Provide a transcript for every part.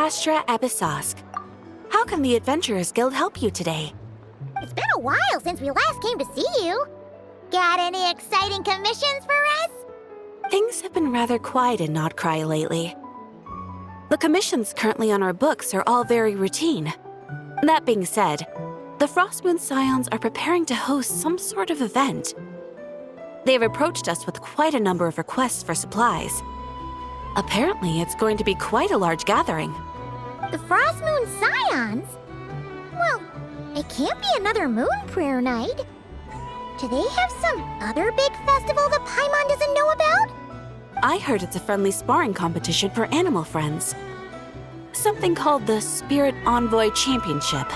Astra Episosk. How can the Adventurers Guild help you today? It's been a while since we last came to see you. Got any exciting commissions for us? Things have been rather quiet in Notcry lately. The commissions currently on our books are all very routine. That being said, the Frostmoon Scions are preparing to host some sort of event. They have approached us with quite a number of requests for supplies. Apparently, it's going to be quite a large gathering. The Frostmoon Scions? Well, it can't be another Moon Prayer Night. Do they have some other big festival that Paimon doesn't know about? I heard it's a friendly sparring competition for animal friends. Something called the Spirit Envoy Championship.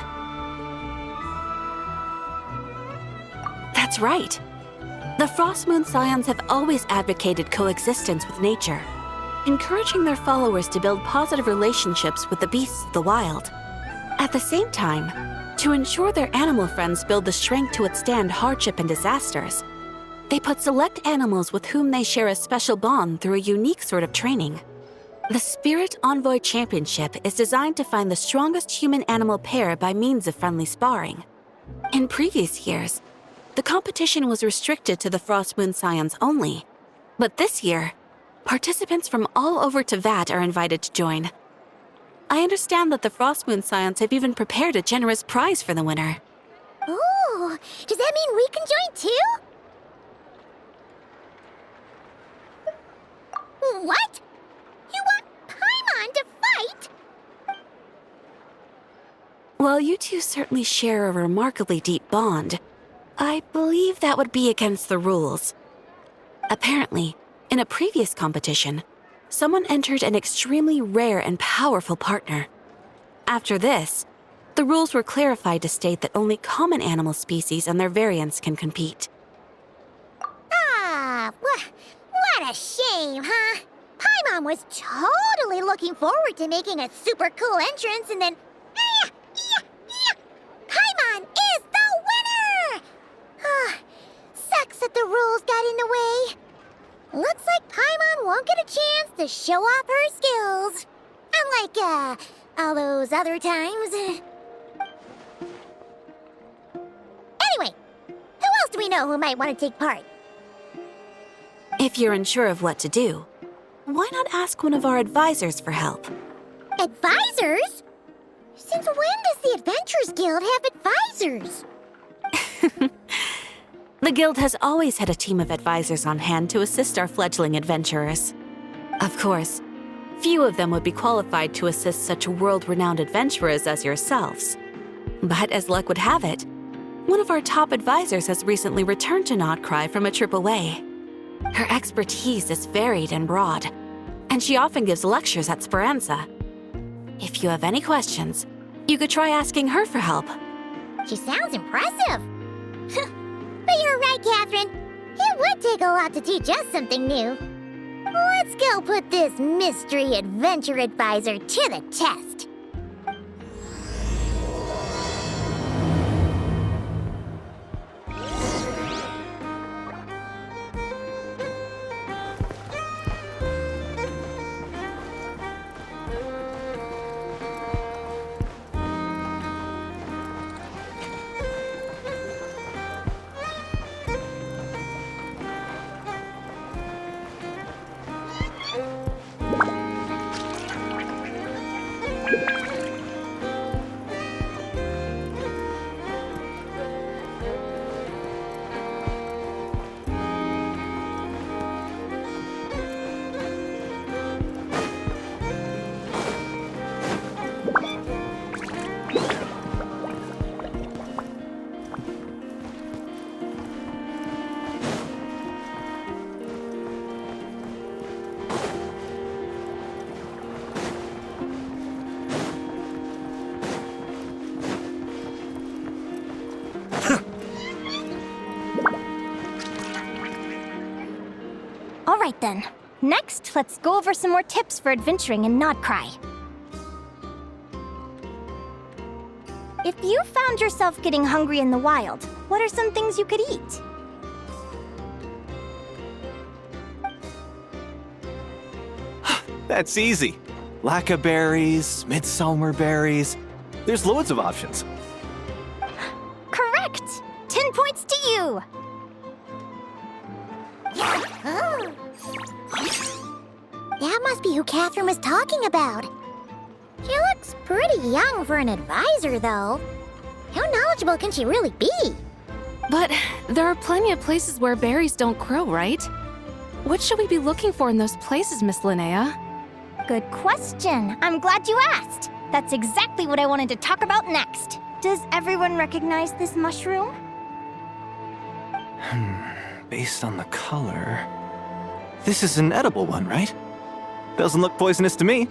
That's right. The Frostmoon Scions have always advocated coexistence with nature, encouraging their followers to build positive relationships with the beasts of the wild. At the same time, to ensure their animal friends build the strength to withstand hardship and disasters, they put select animals with whom they share a special bond through a unique sort of training. The Spirit Envoy Championship is designed to find the strongest human-animal pair by means of friendly sparring. In previous years, the competition was restricted to the Frostmoon Scions only, but this year, participants from all over Teyvat are invited to join. I understand that the Frostmoon Scions have even prepared a generous prize for the winner. Ooh, does that mean we can join too? What? You want Paimon to fight? While you two certainly share a remarkably deep bond, I believe that would be against the rules. Apparently, in a previous competition, someone entered an extremely rare and powerful partner. After this, the rules were clarified to state that only common animal species and their variants can compete. Ah, what a shame, huh? Paimon was totally looking forward to making a super cool entrance, and then... Paimon is the winner! Sucks that the rules got in the way. Looks like Paimon won't get a chance to show off her skills. Unlike, all those other times. Anyway, who else do we know who might want to take part? If you're unsure of what to do, why not ask one of our advisors for help? Advisors? Since when does the Adventurers Guild have advisors? The Guild has always had a team of advisors on hand to assist our fledgling adventurers. Of course, few of them would be qualified to assist such world-renowned adventurers as yourselves. But as luck would have it, one of our top advisors has recently returned to Notcry from a trip away. Her expertise is varied and broad, and she often gives lectures at Speranza. If you have any questions, you could try asking her for help. She sounds impressive. But you're right, Catherine. It would take a lot to teach us something new. Let's go put this mystery adventure advisor to the test. All right then. Next, let's go over some more tips for adventuring in Notcry. If you found yourself getting hungry in the wild, what are some things you could eat? That's easy. Lacca berries, midsummer berries. There's loads of options. Correct! 10 points to you! Oh. That must be who Catherine was talking about. She looks pretty young for an advisor, though. How knowledgeable can she really be? But there are plenty of places where berries don't grow, right? What should we be looking for in those places, Miss Linnea? Good question. I'm glad you asked. That's exactly what I wanted to talk about next. Does everyone recognize this mushroom? Based on the color... This is an edible one, right? Doesn't look poisonous to me.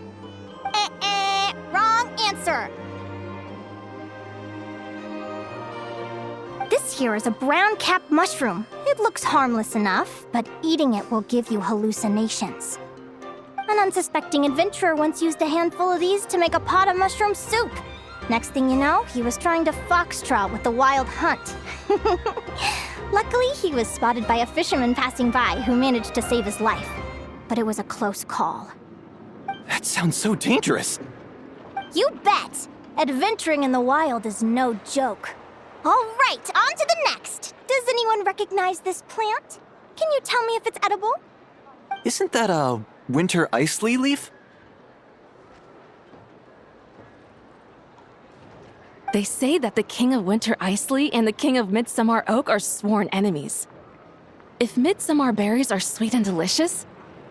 Wrong answer. This here is a brown-capped mushroom. It looks harmless enough, but eating it will give you hallucinations. An unsuspecting adventurer once used a handful of these to make a pot of mushroom soup. Next thing you know, he was trying to foxtrot with the wild hunt. Luckily, he was spotted by a fisherman passing by who managed to save his life. But it was a close call. That sounds so dangerous. You bet! Adventuring in the wild is no joke. All right, on to the next. Does anyone recognize this plant? Can you tell me if it's edible? Isn't that a winter ice leaf? They say that the King of Winter Isley and the King of Midsummer Oak are sworn enemies. If midsummer berries are sweet and delicious,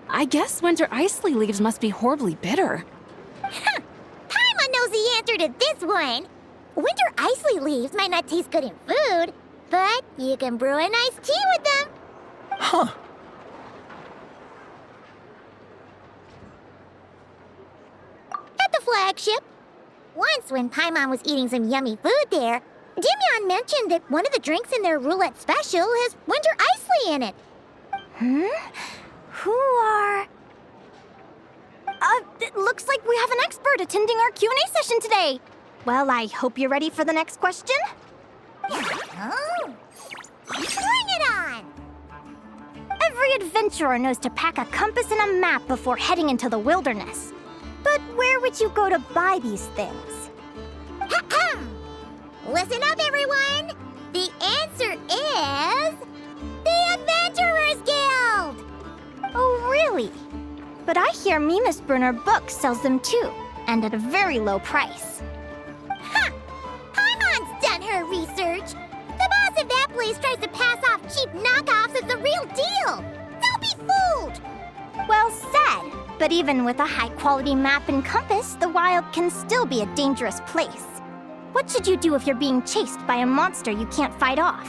I guess winter isley leaves must be horribly bitter. Paimon knows the answer to this one. Winter isley leaves might not taste good in food, but you can brew a nice tea with them. Huh. At the flagship. Once, when Paimon was eating some yummy food there, Dimyon mentioned that one of the drinks in their roulette special has winter isley in it. Who are... it looks like we have an expert attending our Q&A session today. Well, I hope you're ready for the next question. Oh, bring it on! Every adventurer knows to pack a compass and a map before heading into the wilderness. But where would you go to buy these things? Listen up, everyone! The answer is... the Adventurers Guild! Oh, really? But I hear Mimas Brunner Books sells them too, and at a very low price. Ha! Paimon's done her research. The boss of that place tries to pass off cheap knockoffs as the real deal. Don't be fooled! Well said. But even with a high-quality map and compass, the wild can still be a dangerous place. What should you do if you're being chased by a monster you can't fight off?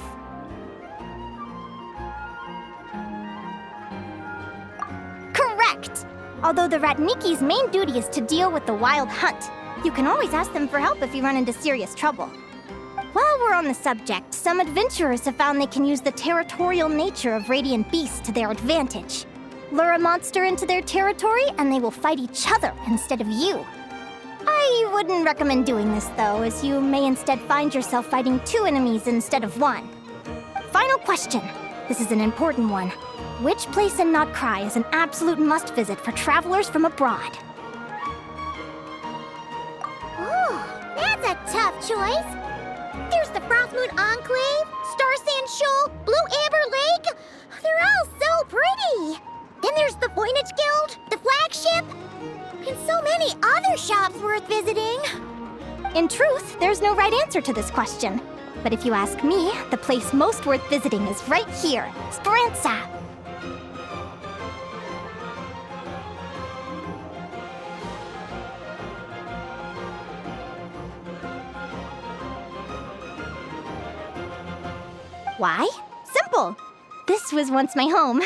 Correct! Although the Ratniki's main duty is to deal with the wild hunt, you can always ask them for help if you run into serious trouble. While we're on the subject, some adventurers have found they can use the territorial nature of radiant beasts to their advantage. Lure a monster into their territory, and they will fight each other instead of you. I wouldn't recommend doing this, though, as you may instead find yourself fighting two enemies instead of one. Final question. This is an important one. Which place in Notcry is an absolute must-visit for travelers from abroad? Oh, that's a tough choice. There's the Frostmoon Enclave, Star Sand Shoal, Blue Amber Lake. They're all so pretty. Then there's the Voynich Guild, the flagship, and so many other shops worth visiting. In truth, there's no right answer to this question. But if you ask me, the place most worth visiting is right here, Speranza. Why? Simple. This was once my home.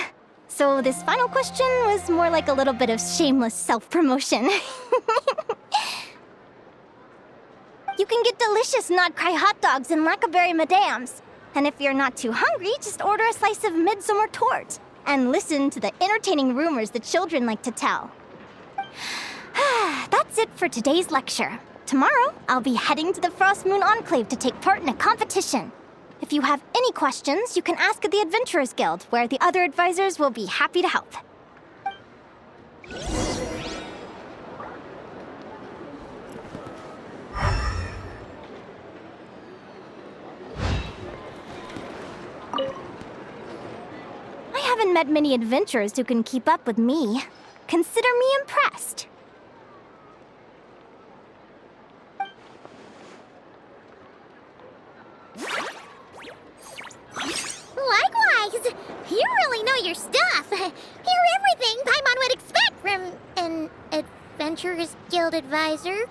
So this final question was more like a little bit of shameless self-promotion. You can get delicious Notcry hot dogs and Lackaberry Madams. And if you're not too hungry, just order a slice of midsummer tort. And listen to the entertaining rumors the children like to tell. That's it for today's lecture. Tomorrow, I'll be heading to the Frostmoon Enclave to take part in a competition. If you have any questions, you can ask at the Adventurers Guild, where the other advisors will be happy to help. met many adventurers who can keep up with me. Consider me impressed. Likewise! You really know your stuff. You're everything Paimon would expect from an Adventurers Guild advisor.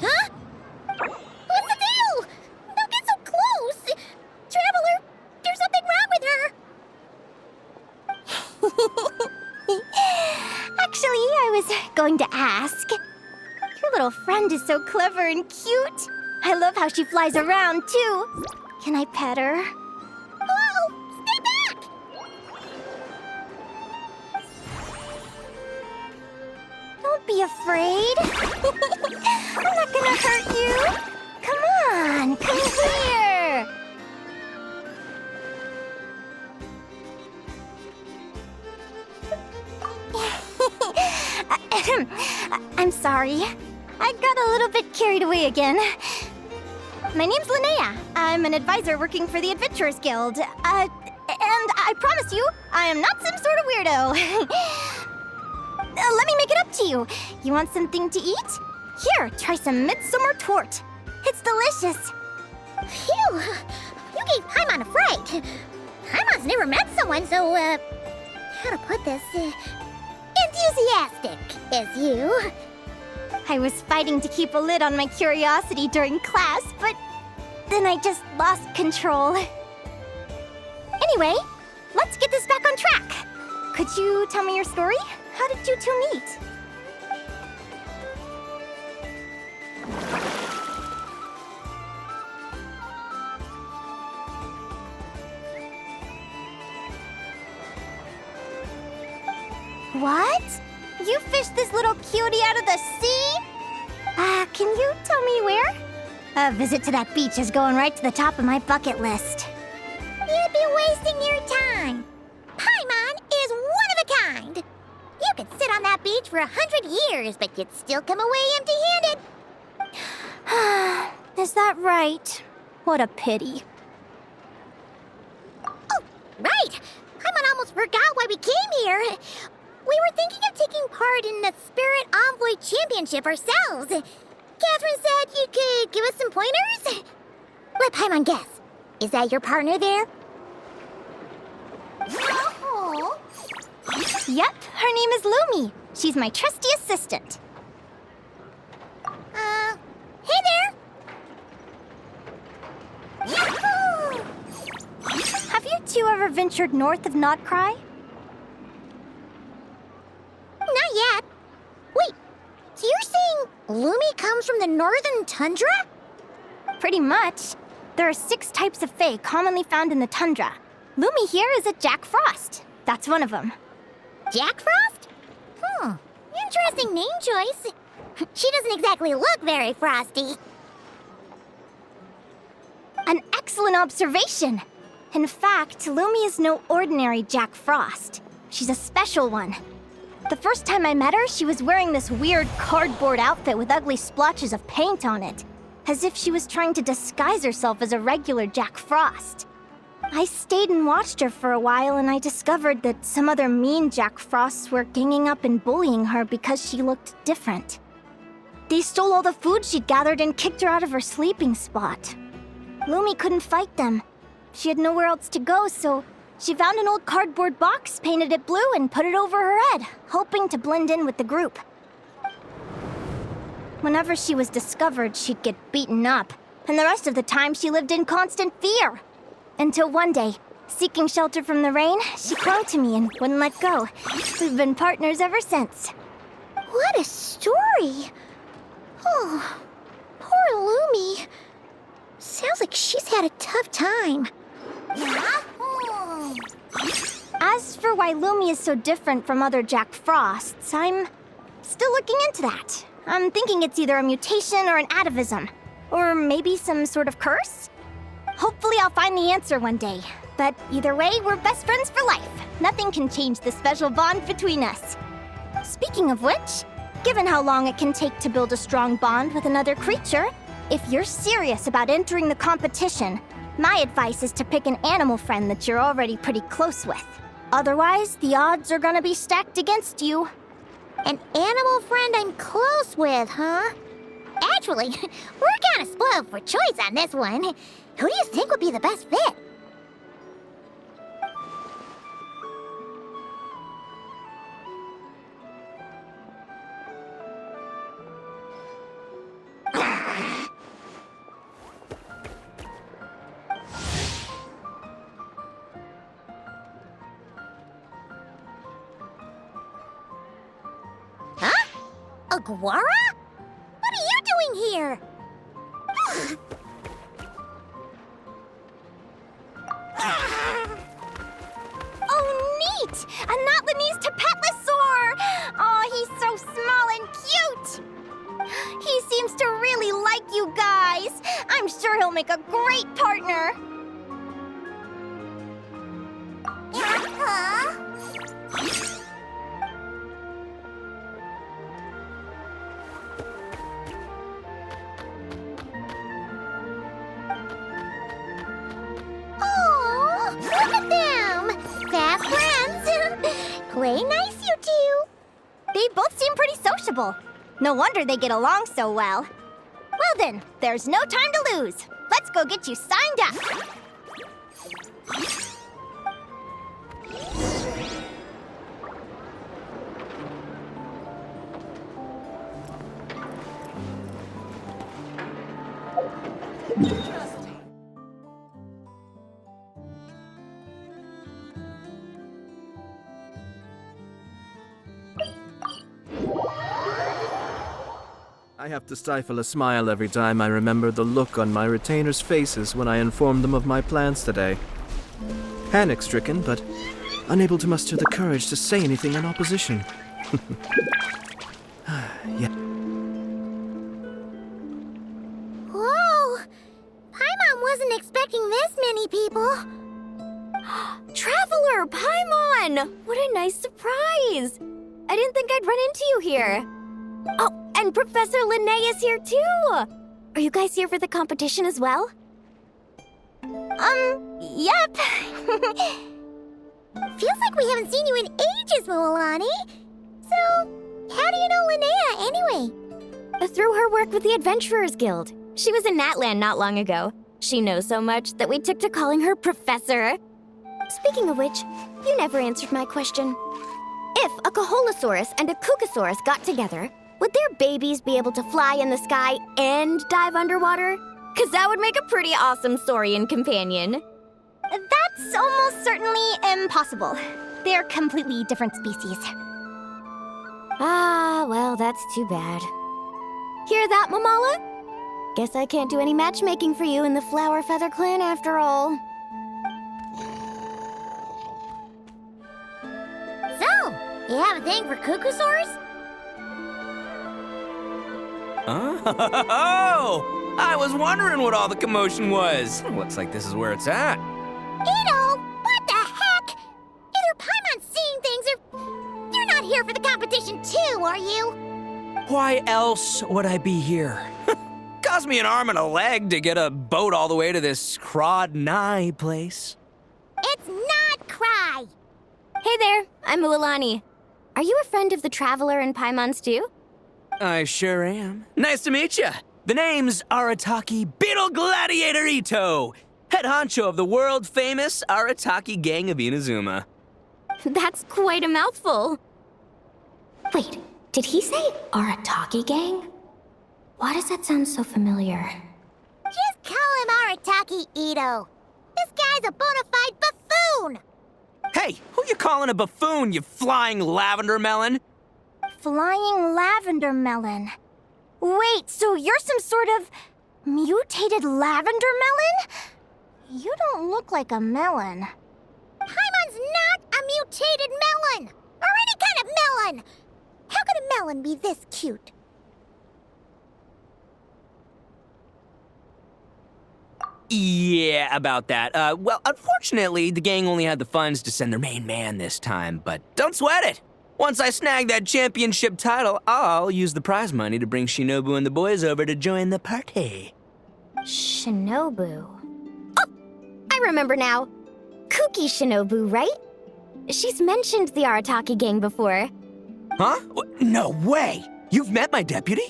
Huh? What's the deal? Don't get so close! Traveler, there's something wrong with her! Actually, I was going to ask. Your little friend is so clever and cute. I love how she flies around, too. Can I pet her? Whoa! Stay back! Don't be afraid. I'm not gonna hurt you. Come on, come here. I'm sorry. I got a little bit carried away again. My name's Linnea. I'm an advisor working for the Adventurers Guild. And I promise you, I am not some sort of weirdo. Let me make it up to you. You want something to eat? Here, try some midsummer tort. It's delicious. Phew! You gave Paimon a fright. Paimon's never met someone so, how to put this, enthusiastic as you. I was fighting to keep a lid on my curiosity during class, but then I just lost control. Anyway, let's get this back on track. Could you tell me your story? How did you two meet? What? You fished this little cutie out of the sea? Can you tell me where? A visit to that beach is going right to the top of my bucket list. You'd be wasting your time. Paimon is one of a kind. You could sit on that beach for 100 years, but you'd still come away empty-handed. Is that right? What a pity. Oh, right. Paimon almost forgot why we came here. We were thinking of taking part in the Spirit Envoy Championship ourselves. Catherine said you could give us some pointers. Let Paimon guess. Is that your partner there? Oh. Yep, her name is Lumi. She's my trusty assistant. Hey there. Yahoo! Have you two ever ventured north of Nodcry? Not yet. Wait, so you're saying Lumi comes from the northern tundra? Pretty much. There are 6 types of fae commonly found in the tundra. Lumi here is a Jack Frost. That's one of them. Jack Frost? Interesting name choice. She doesn't exactly look very frosty. An excellent observation. In fact, Lumi is no ordinary Jack Frost. She's a special one. The first time I met her, she was wearing this weird cardboard outfit with ugly splotches of paint on it, as if she was trying to disguise herself as a regular Jack Frost. I stayed and watched her for a while, and I discovered that some other mean Jack Frosts were ganging up and bullying her because she looked different. They stole all the food she'd gathered and kicked her out of her sleeping spot. Lumi couldn't fight them. She had nowhere else to go, so she found an old cardboard box, painted it blue, and put it over her head, hoping to blend in with the group. Whenever she was discovered, she'd get beaten up, and the rest of the time she lived in constant fear. Until one day, seeking shelter from the rain, she clung to me and wouldn't let go. We've been partners ever since. What a story. Oh, poor Lumi. Sounds like she's had a tough time. As for why Lumi is so different from other Jack Frosts, I'm still looking into that. I'm thinking it's either a mutation or an atavism. Or maybe some sort of curse? Hopefully I'll find the answer one day. But either way, we're best friends for life. Nothing can change the special bond between us. Speaking of which, given how long it can take to build a strong bond with another creature, if you're serious about entering the competition, my advice is to pick an animal friend that you're already pretty close with. Otherwise, the odds are gonna be stacked against you. An animal friend I'm close with, huh? Actually, we're kind of spoiled for choice on this one. Who do you think would be the best fit? Aguara? What are you doing here? Oh, neat! A Notlanese Tapetlosaur! Oh, he's so small and cute! He seems to really like you guys. I'm sure he'll make a great partner. Aw, look at them! Fast friends! Play nice, you two! They both seem pretty sociable. No wonder they get along so well. Well then, there's no time to lose. Let's go get you signed up. I have to stifle a smile every time I remember the look on my retainers' faces when I informed them of my plans today. Panic-stricken, but unable to muster the courage to say anything in opposition. Yeah. Whoa! Paimon wasn't expecting this many people. Traveler, Paimon! What a nice surprise! I didn't think I'd run into you here. Oh, and Professor Linnea is here too! Are you guys here for the competition as well? Yep. Feels like we haven't seen you in ages, Mualani. So, how do you know Linnea anyway? Through her work with the Adventurers Guild. She was in Natland not long ago. She knows so much that we took to calling her Professor. Speaking of which, you never answered my question. If a Kaholosaurus and a Kookasaurus got together, would their babies be able to fly in the sky and dive underwater? 'Cause that would make a pretty awesome saurian companion. That's almost certainly impossible. They're completely different species. Ah, well, that's too bad. Hear that, Mamala? Guess I can't do any matchmaking for you in the Flower Feather Clan after all. So, you have a thing for Kookasaurs? Oh! I was wondering what all the commotion was. Looks like this is where it's at. Ito, what the heck? Either Paimon's seeing things or you're not here for the competition too, are you? Why else would I be here? Cost me an arm and a leg to get a boat all the way to this Crod Nye place. It's not Cry. Hey there, I'm Mualani. Are you a friend of the Traveler and Paimon's too? I sure am. Nice to meet you. The name's Arataki Beetle Gladiator Ito, head honcho of the world-famous Arataki Gang of Inazuma. That's quite a mouthful. Wait, did he say Arataki Gang? Why does that sound so familiar? Just call him Arataki Ito. This guy's a bona fide buffoon. Hey, who you calling a buffoon, you flying lavender melon? Flying lavender melon. Wait, so you're some sort of mutated lavender melon? You don't look like a melon. Paimon's not a mutated melon, or any kind of melon. How could a melon be this cute? Yeah, about that. Well, unfortunately, the gang only had the funds to send their main man this time, but don't sweat it. Once I snag that championship title, I'll use the prize money to bring Shinobu and the boys over to join the party. Shinobu. I remember now. Kooky Shinobu, right? She's mentioned the Arataki gang before. Huh? No way! You've met my deputy?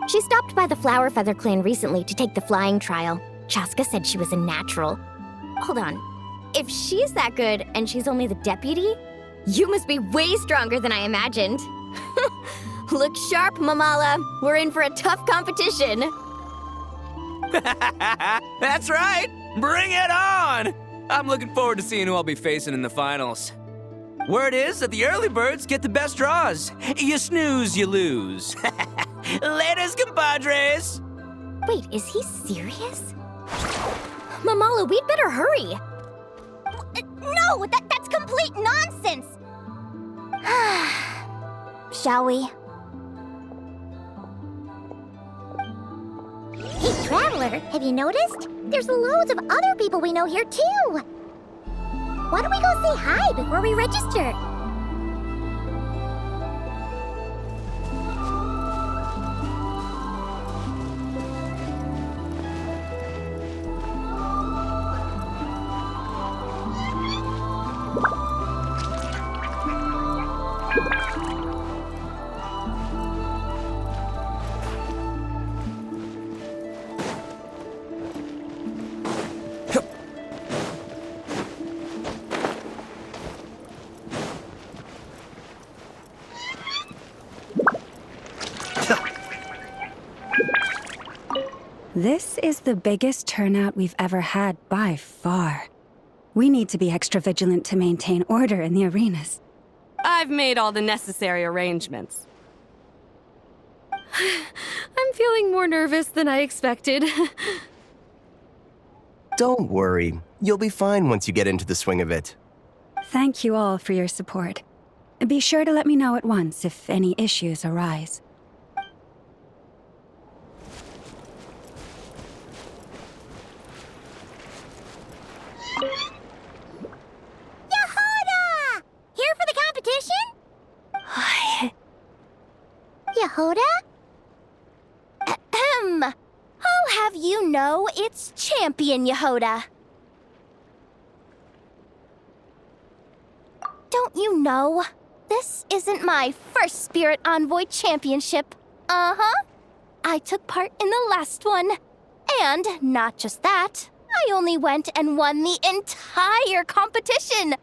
She stopped by the Flower Feather clan recently to take the flying trial. Chaska said she was a natural. Hold on. If she's that good and she's only the deputy, you must be way stronger than I imagined. Look sharp, Mamala. We're in for a tough competition. That's right! Bring it on! I'm looking forward to seeing who I'll be facing in the finals. Word is that the early birds get the best draws. You snooze, you lose. Laters, compadres! Wait, is he serious? Mamala, we'd better hurry. No, that's complete nonsense! Shall we? Hey, Traveler, have you noticed? There's loads of other people we know here, too. Why don't we go say hi before we register? This is the biggest turnout we've ever had by far. We need to be extra vigilant to maintain order in the arenas. I've made all the necessary arrangements. I'm feeling more nervous than I expected. Don't worry. You'll be fine once you get into the swing of it. Thank you all for your support. Be sure to let me know at once if any issues arise. Yehoda! Here for the competition? Yehoda? Ahem. I'll have you know it's Champion Yehoda. Don't you know? This isn't my first Spirit Envoy Championship. Uh-huh. I took part in the last one. And not just that, I only went and won the entire competition.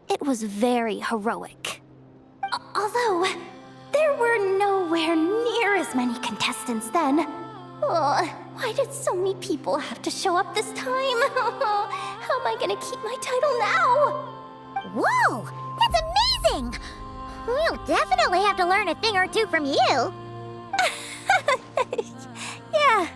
It was very heroic. Although, there were nowhere near as many contestants then. Why did so many people have to show up this time? How am I gonna keep my title now? Whoa! That's amazing! We'll definitely have to learn a thing or two from you. Yeah.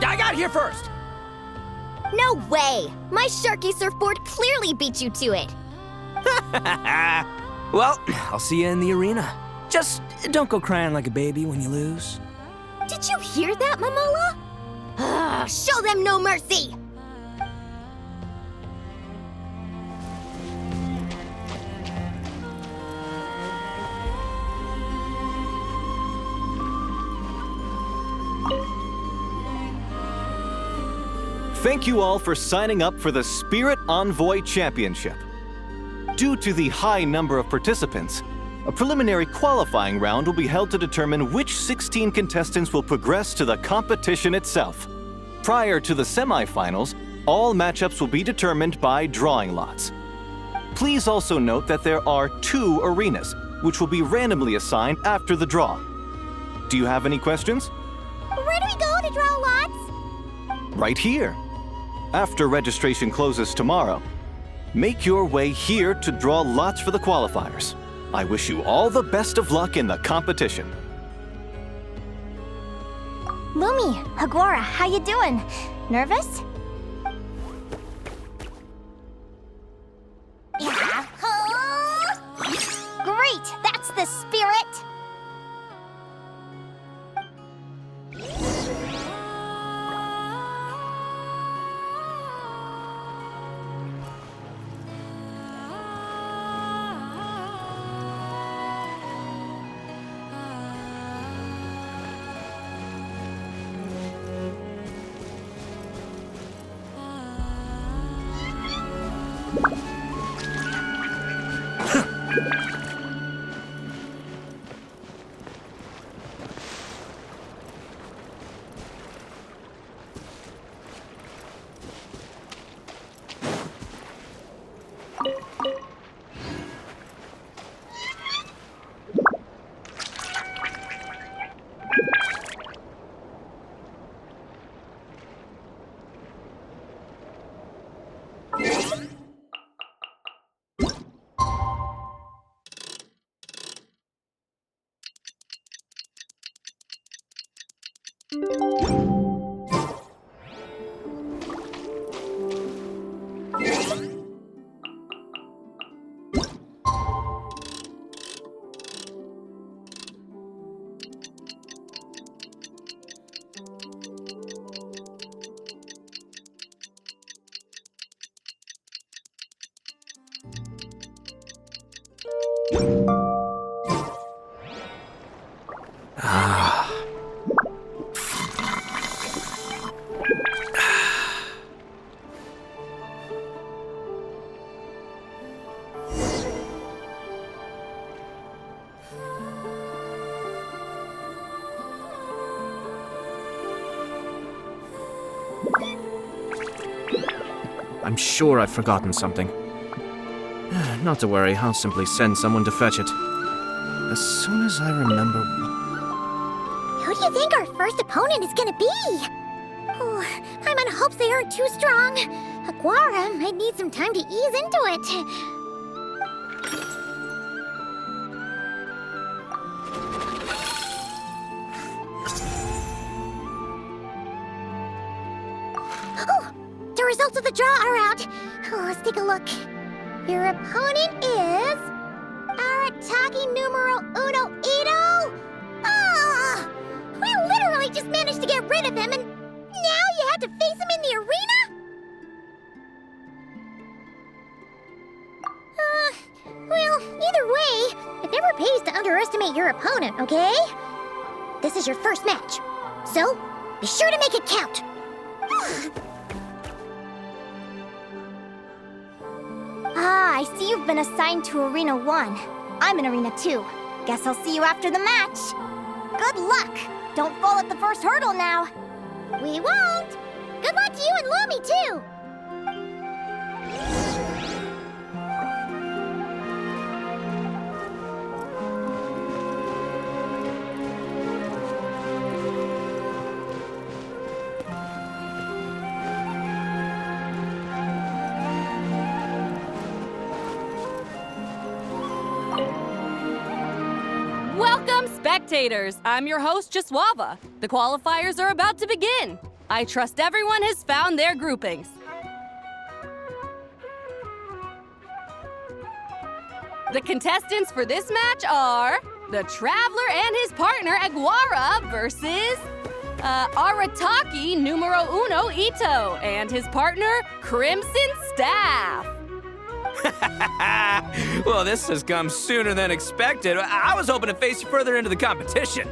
I got here first! No way! My Sharky surfboard clearly beat you to it. Well, I'll see you in the arena. Just don't go crying like a baby when you lose. Did you hear that, Mamala? Show them no mercy! Thank you all for signing up for the Spirit Envoy Championship. Due to the high number of participants, a preliminary qualifying round will be held to determine which 16 contestants will progress to the competition itself. Prior to the semifinals, all matchups will be determined by drawing lots. Please also note that there are 2 arenas, which will be randomly assigned after the draw. Do you have any questions? Where do we go to draw lots? Right here. After registration closes tomorrow, make your way here to draw lots for the qualifiers. I wish you all the best of luck in the competition. Lumi, Hagora, how you doing? Nervous? Great, that's the spirit! I'm sure I've forgotten something. Not to worry, I'll simply send someone to fetch it. As soon as I remember... Who do you think our first opponent is gonna be? Oh, I'm in hopes they aren't too strong. Aguara might need some time to ease into it. Oh, the results of the draw are out. Oh, let's take a look. Your opponent is... Arataki numero uno Ito? Ah! We literally just managed to get rid of him, and now you have to face him in the arena? Well, either way, it never pays to underestimate your opponent, okay? This is your first match, so be sure to make it count. Ah, I see you've been assigned to Arena 1. I'm in Arena 2. Guess I'll see you after the match. Good luck! Don't fall at the first hurdle now. We won't! Good luck to you and Lumi, too! Welcome, spectators! I'm your host, Jaswava. The qualifiers are about to begin. I trust everyone has found their groupings. The contestants for this match are the Traveler and his partner, Aguara, versus Arataki numero uno Ito and his partner, Crimson Staff. Well, this has come sooner than expected. I was hoping to face you further into the competition.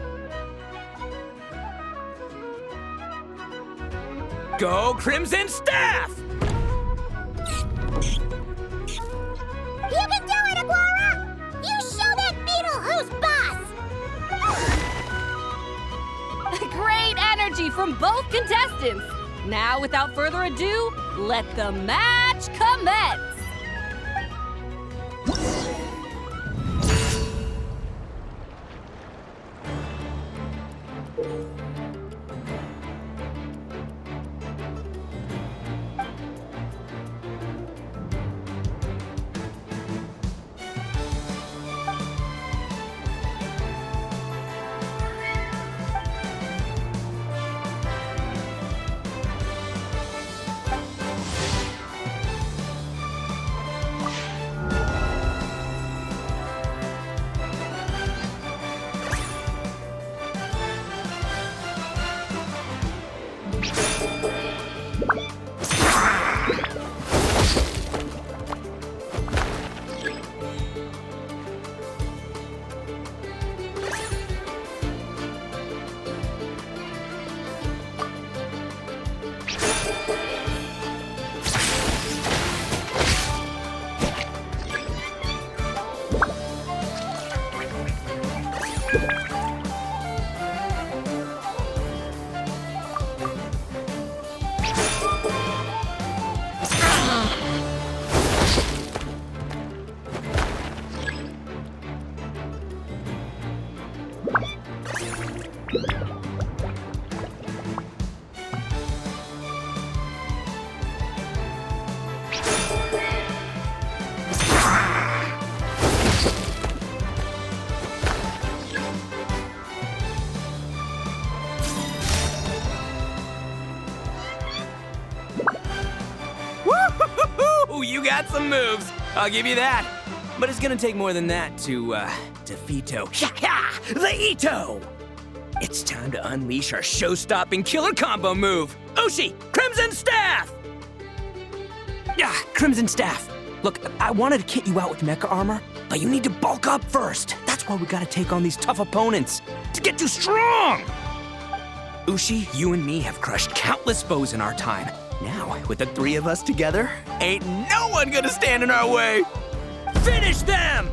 Go Crimson Staff! You can do it, Aguara! You show that beetle who's boss! Great energy from both contestants. Now, without further ado, let the match commence. got some moves, I'll give you that. But it's gonna take more than that to defeat the Ito! It's time to unleash our show-stopping killer combo move, Ushi, Crimson Staff! Crimson Staff. Look, I wanted to kit you out with mecha armor, but you need to bulk up first. That's why we gotta take on these tough opponents, to get you strong! Ushi, you and me have crushed countless foes in our time. Now, with the three of us together, ain't no one gonna stand in our way! Finish them!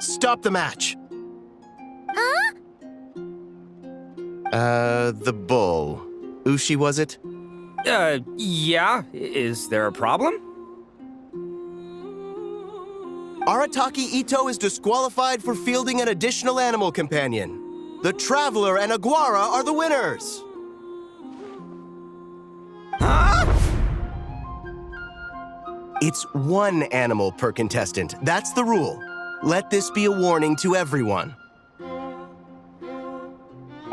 Stop the match. Huh? The bull. Ushi, was it? Yeah. Is there a problem? Arataki Ito is disqualified for fielding an additional animal companion. The Traveler and Aguara are the winners. Huh? It's one animal per contestant. That's the rule. Let this be a warning to everyone.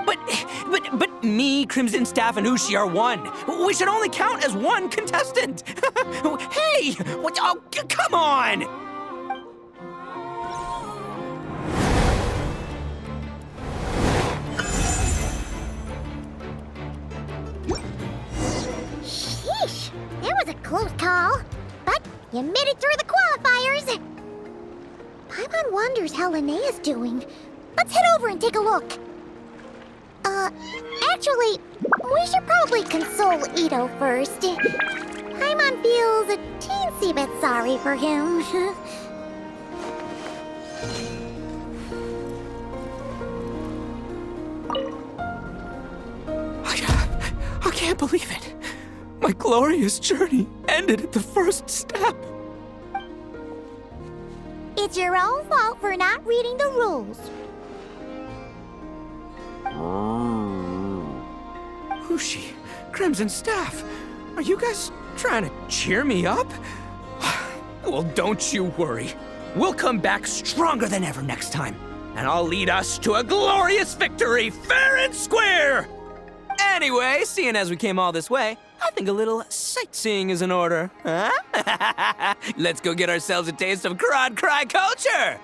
But me, Crimson Staff, and Ushi are one. We should only count as one contestant. Hey, what? Oh, come on! Sheesh, that was a close call. But you made it through the qualifiers. Paimon wonders how Linnea's doing. Let's head over and take a look. Actually, we should probably console Ito first. Paimon feels a teensy bit sorry for him. I can't believe it. My glorious journey ended at the first step. It's your own fault for not reading the rules. Ushi, Crimson Staff, are you guys trying to cheer me up? Well, don't you worry. We'll come back stronger than ever next time, and I'll lead us to a glorious victory, fair and square! Anyway, seeing as we came all this way, I think a little sightseeing is in order, huh? Let's go get ourselves a taste of Crod Cry culture!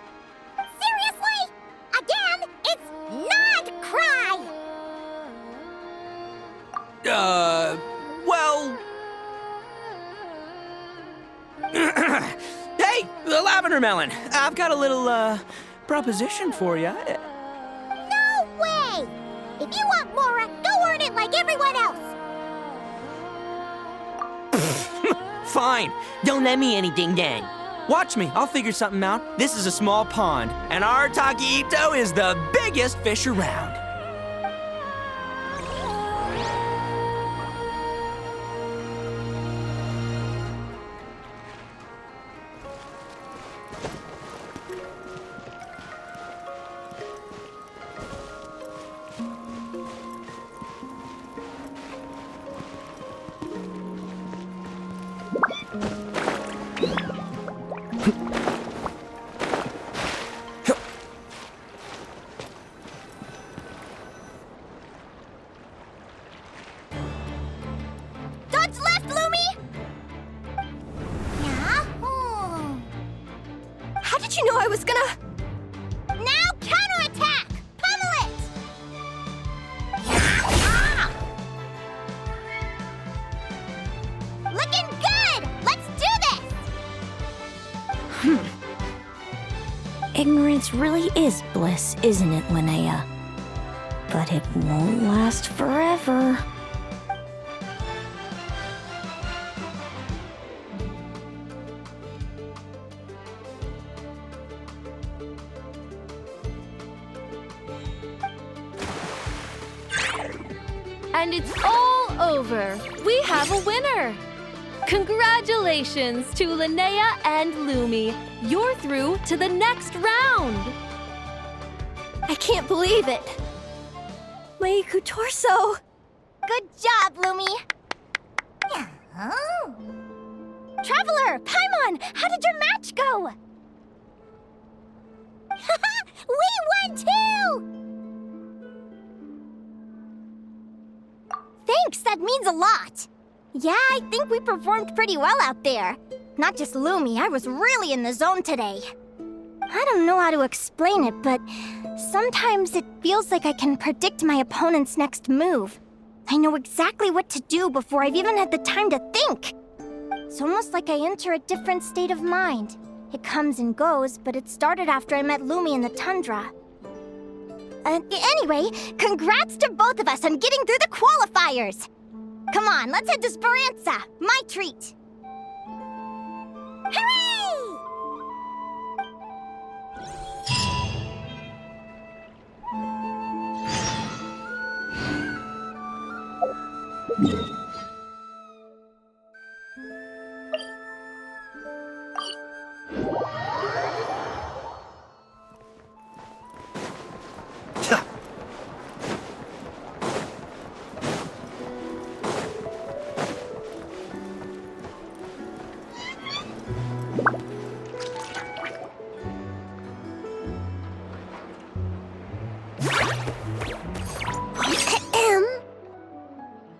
Seriously? Again, it's not cry! Well... Hey, the lavender melon! I've got a little, proposition for you. No way! If you want Mora, go earn it like everyone else! Fine. Don't let me any ding-dang. Watch me. I'll figure something out. This is a small pond, and Arataki Ito is the biggest fish around. Dodge left, Lumi! Yeah? How did you know I was gonna... Now counterattack! Pummel it! Looking good! Let's do this! Ignorance really is bliss, isn't it, Linnea? But it won't last forever. And it's all over. We have a winner. Congratulations to Linnea and Lumi. You're through to the next round. I can't believe it. My Iku torso. Good job, Lumi. Oh. Traveler, Paimon, how did your match go? We won too! Thanks, that means a lot. Yeah, I think we performed pretty well out there. Not just Lumi, I was really in the zone today. I don't know how to explain it, but sometimes it feels like I can predict my opponent's next move. I know exactly what to do before I've even had the time to think. It's almost like I enter a different state of mind. It comes and goes, but it started after I met Lumi in the tundra. Anyway, congrats to both of us on getting through the qualifiers! Come on, let's head to Speranza, my treat! Hooray!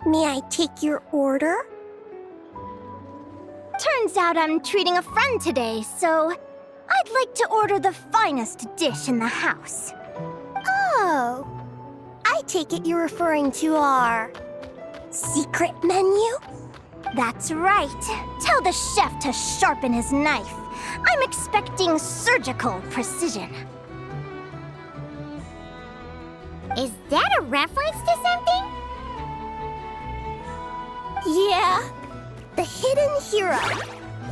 May I take your order? Turns out I'm treating a friend today, so I'd like to order the finest dish in the house. Oh, I take it you're referring to our secret menu? That's right. Tell the chef to sharpen his knife. I'm expecting surgical precision. Is that a reference to something? Yeah, The Hidden Hero.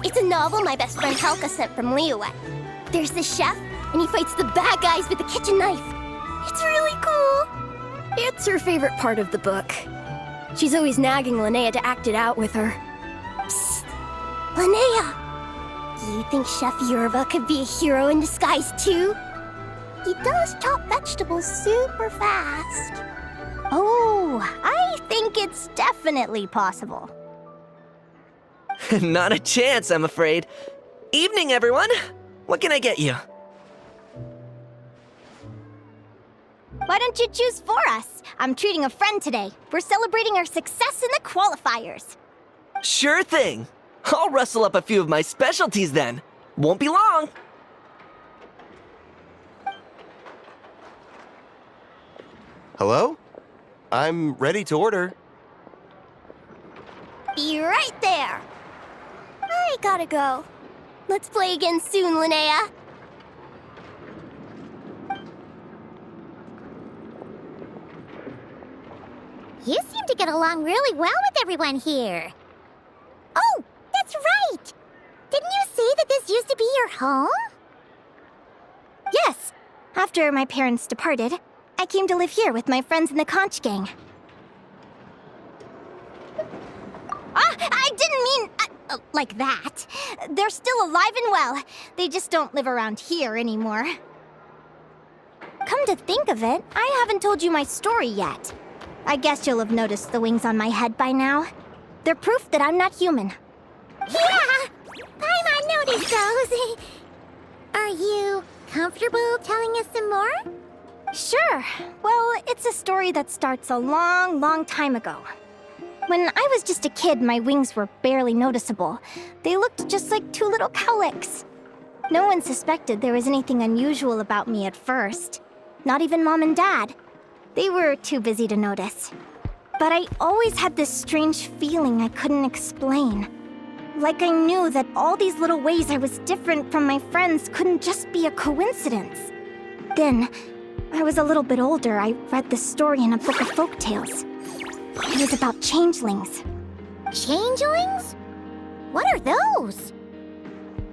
It's a novel my best friend Helka sent from Liyue. There's the chef, and he fights the bad guys with a kitchen knife. It's really cool. It's her favorite part of the book. She's always nagging Linnea to act it out with her. Psst! Linnea! Do you think Chef Yerva could be a hero in disguise too? He does chop vegetables super fast. Oh, I think it's definitely possible. Not a chance, I'm afraid. Evening, everyone. What can I get you? Why don't you choose for us? I'm treating a friend today. We're celebrating our success in the qualifiers. Sure thing. I'll rustle up a few of my specialties then. Won't be long. Hello? I'm ready to order. Be right there. I gotta go. Let's play again soon, Linnea. You seem to get along really well with everyone here. Oh, that's right! Didn't you say that this used to be your home? Yes. After my parents departed, I came to live here with my friends in the conch gang. I didn't mean like that. They're still alive and well. They just don't live around here anymore. Come to think of it, I haven't told you my story yet. I guess you'll have noticed the wings on my head by now. They're proof that I'm not human. Yeah! Paimon noticed those. Are you comfortable telling us some more? Sure. Well, it's a story that starts a long, long time ago. When I was just a kid, my wings were barely noticeable. They looked just like two little cowlicks. No one suspected there was anything unusual about me at first. Not even Mom and Dad. They were too busy to notice. But I always had this strange feeling I couldn't explain. Like I knew that all these little ways I was different from my friends couldn't just be a coincidence. Then, I was a little bit older, I read this story in a book of folktales. It was about changelings. Changelings? What are those?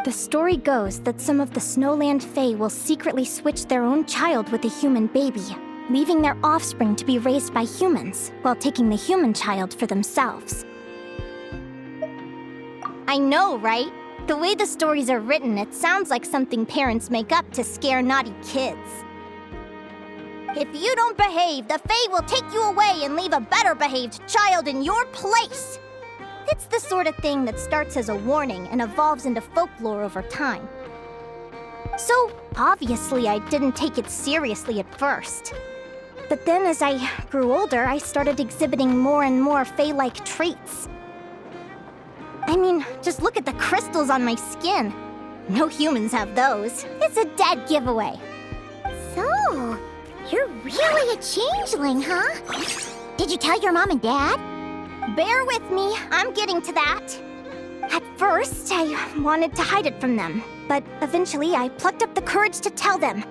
The story goes that some of the Snowland Fae will secretly switch their own child with a human baby, leaving their offspring to be raised by humans, while taking the human child for themselves. I know, right? The way the stories are written, it sounds like something parents make up to scare naughty kids. If you don't behave, the Fae will take you away and leave a better behaved child in your place. It's the sort of thing that starts as a warning and evolves into folklore over time. So, obviously, I didn't take it seriously at first. But then as I grew older, I started exhibiting more and more Fae-like traits. I mean, just look at the crystals on my skin. No humans have those. It's a dead giveaway. So, you're really a changeling, huh? Did you tell your mom and dad? Bear with me, I'm getting to that. At first, I wanted to hide it from them, but eventually I plucked up the courage to tell them.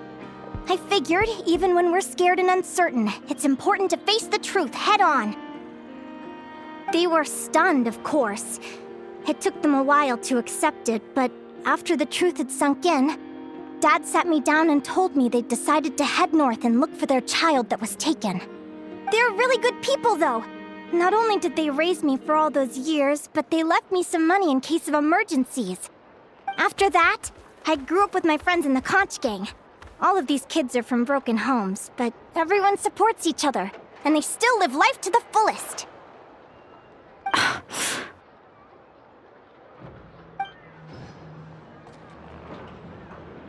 I figured, even when we're scared and uncertain, it's important to face the truth head on. They were stunned, of course. It took them a while to accept it, but after the truth had sunk in, Dad sat me down and told me they'd decided to head north and look for their child that was taken. They're really good people, though. Not only did they raise me for all those years, but they left me some money in case of emergencies. After that, I grew up with my friends in the conch gang. All of these kids are from broken homes, but everyone supports each other, and they still live life to the fullest.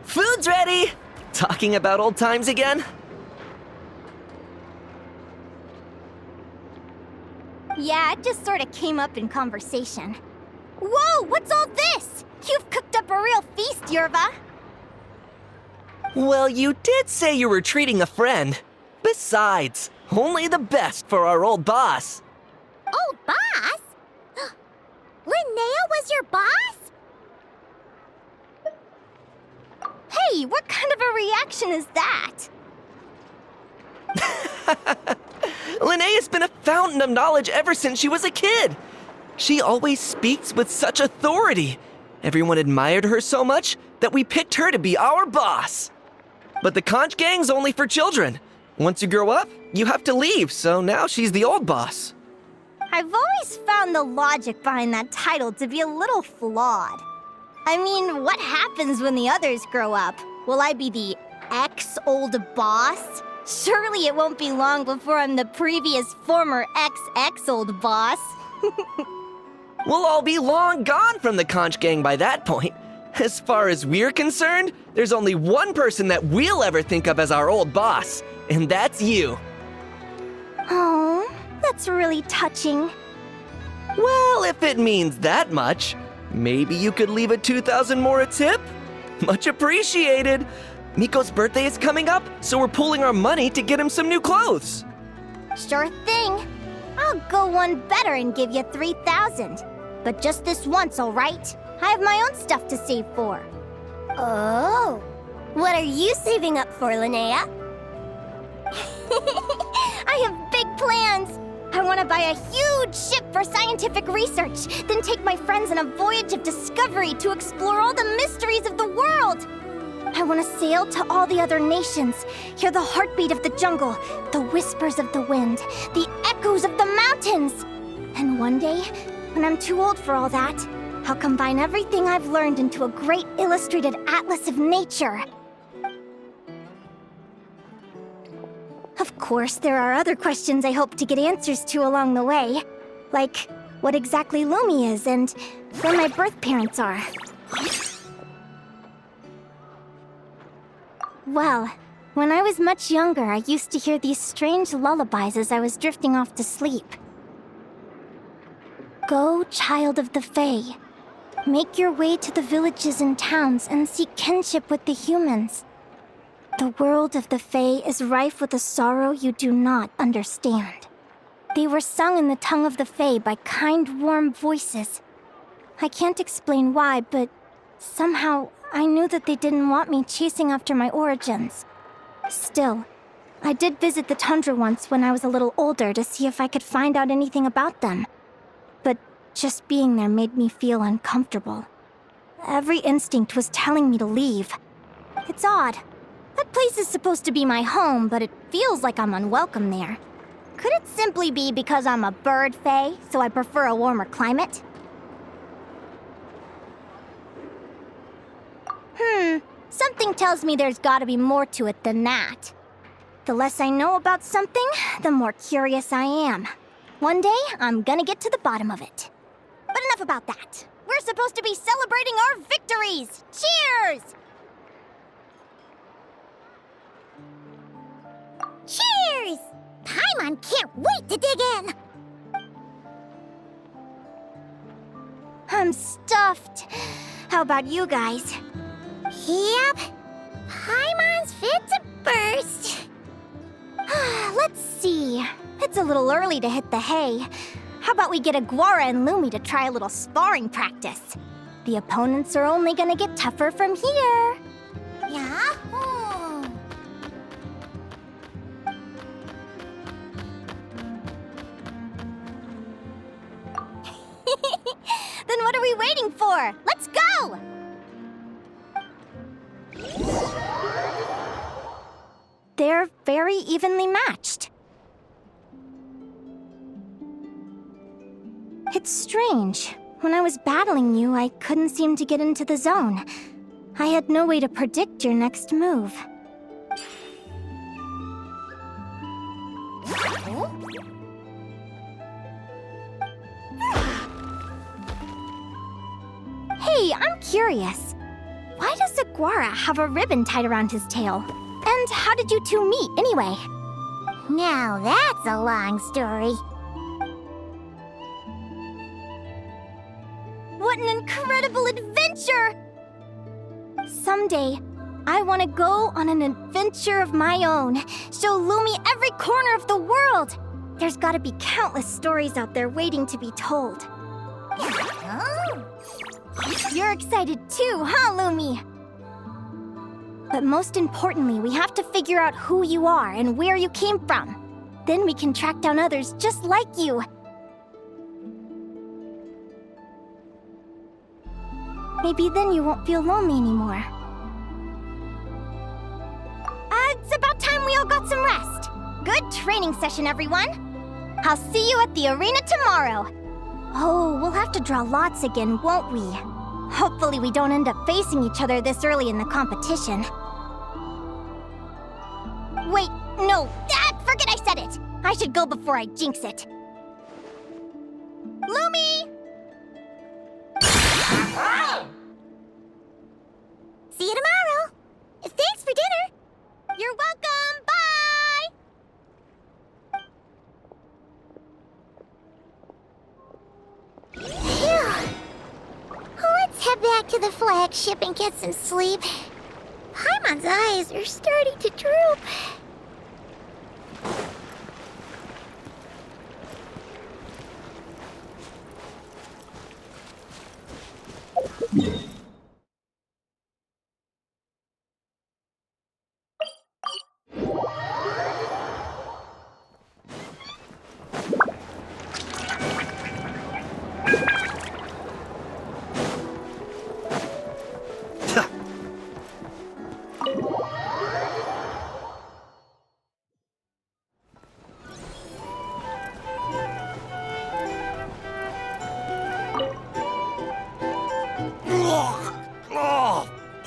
Food's ready! Talking about old times again? Yeah, it just sort of came up in conversation. Whoa, what's all this? You've cooked up a real feast, Yerva. Well, you did say you were treating a friend. Besides, only the best for our old boss. Old boss? Linnea was your boss? Hey, what kind of a reaction is that? Linnea's been a fountain of knowledge ever since she was a kid. She always speaks with such authority. Everyone admired her so much that we picked her to be our boss. But the conch gang's only for children. Once you grow up, you have to leave, so now she's the old boss. I've always found the logic behind that title to be a little flawed. I mean, what happens when the others grow up? Will I be the ex-old boss? Surely it won't be long before I'm the previous former ex-old boss. We'll all be long gone from the conch gang by that point. As far as we're concerned, there's only one person that we'll ever think of as our old boss, and that's you. Oh, that's really touching. Well, if it means that much, maybe you could leave a 2,000 more a tip? Much appreciated. Miko's birthday is coming up, so we're pooling our money to get him some new clothes. Sure thing. I'll go one better and give you 3,000. But just this once, all right? I have my own stuff to save for. Oh. What are you saving up for, Linnea? I have big plans. I want to buy a huge ship for scientific research, then take my friends on a voyage of discovery to explore all the mysteries of the world. I want to sail to all the other nations, hear the heartbeat of the jungle, the whispers of the wind, the echoes of the mountains. And one day, when I'm too old for all that, I'll combine everything I've learned into a great illustrated atlas of nature. Of course, there are other questions I hope to get answers to along the way. Like, what exactly Lumi is and where my birth parents are. Well, when I was much younger, I used to hear these strange lullabies as I was drifting off to sleep. Go, child of the Fae. Make your way to the villages and towns and seek kinship with the humans. The world of the Fae is rife with a sorrow you do not understand. They were sung in the tongue of the Fae by kind, warm voices. I can't explain why, but somehow I knew that they didn't want me chasing after my origins. Still, I did visit the tundra once when I was a little older to see if I could find out anything about them. But just being there made me feel uncomfortable. Every instinct was telling me to leave. It's odd. That place is supposed to be my home, but it feels like I'm unwelcome there. Could it simply be because I'm a bird fae, so I prefer a warmer climate? Something tells me there's gotta be more to it than that. The less I know about something, the more curious I am. One day, I'm gonna get to the bottom of it. But enough about that. We're supposed to be celebrating our victories! Cheers! Cheers! Paimon can't wait to dig in! I'm stuffed. How about you guys? Yep. Paimon's fit to burst. Let's see. It's a little early to hit the hay. How about we get Aguara and Lumi to try a little sparring practice? The opponents are only gonna get tougher from here. Yeah? Then what are we waiting for? Let's go! They're very evenly matched. It's strange. When I was battling you, I couldn't seem to get into the zone. I had no way to predict your next move. Hey, I'm curious. Why does Aguara have a ribbon tied around his tail? And how did you two meet, anyway? Now that's a long story. What an incredible adventure! Someday, I want to go on an adventure of my own. Show Lumi every corner of the world. There's gotta be countless stories out there waiting to be told. You're excited too, huh, Lumi? But most importantly, we have to figure out who you are and where you came from. Then we can track down others just like you. Maybe then you won't feel lonely anymore. It's about time we all got some rest. Good training session, everyone. I'll see you at the arena tomorrow. Oh, we'll have to draw lots again, won't we? Hopefully we don't end up facing each other this early in the competition. Wait, no, forget I said it. I should go before I jinx it. Lumi! See you tomorrow. Thanks for dinner. You're welcome. Bye! Phew. Let's head back to the flagship and get some sleep. Paimon's eyes are starting to droop.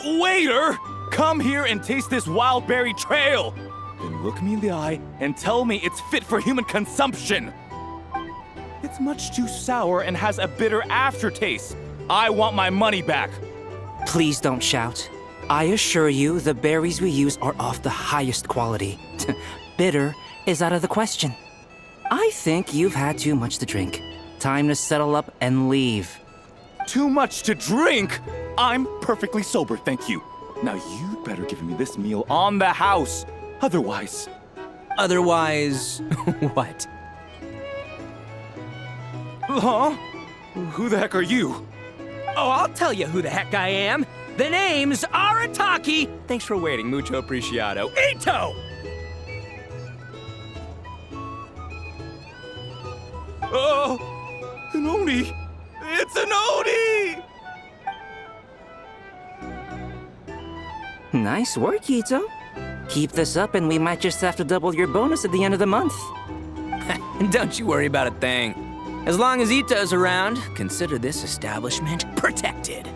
Waiter! Come here and taste this wild berry trail! Then look me in the eye and tell me it's fit for human consumption! It's much too sour and has a bitter aftertaste. I want my money back! Please don't shout. I assure you, the berries we use are of the highest quality. Bitter is out of the question. I think you've had too much to drink. Time to settle up and leave. Too much to drink? I'm perfectly sober, thank you. Now you'd better give me this meal on the house. Otherwise... Otherwise, what? Huh? Who the heck are you? Oh, I'll tell you who the heck I am. The name's Arataki. Thanks for waiting, mucho apreciado. Ito! Oh, an Oni! It's an Oni! Nice work, Ito. Keep this up and we might just have to double your bonus at the end of the month. Don't you worry about a thing. As long as Ito's around, consider this establishment protected.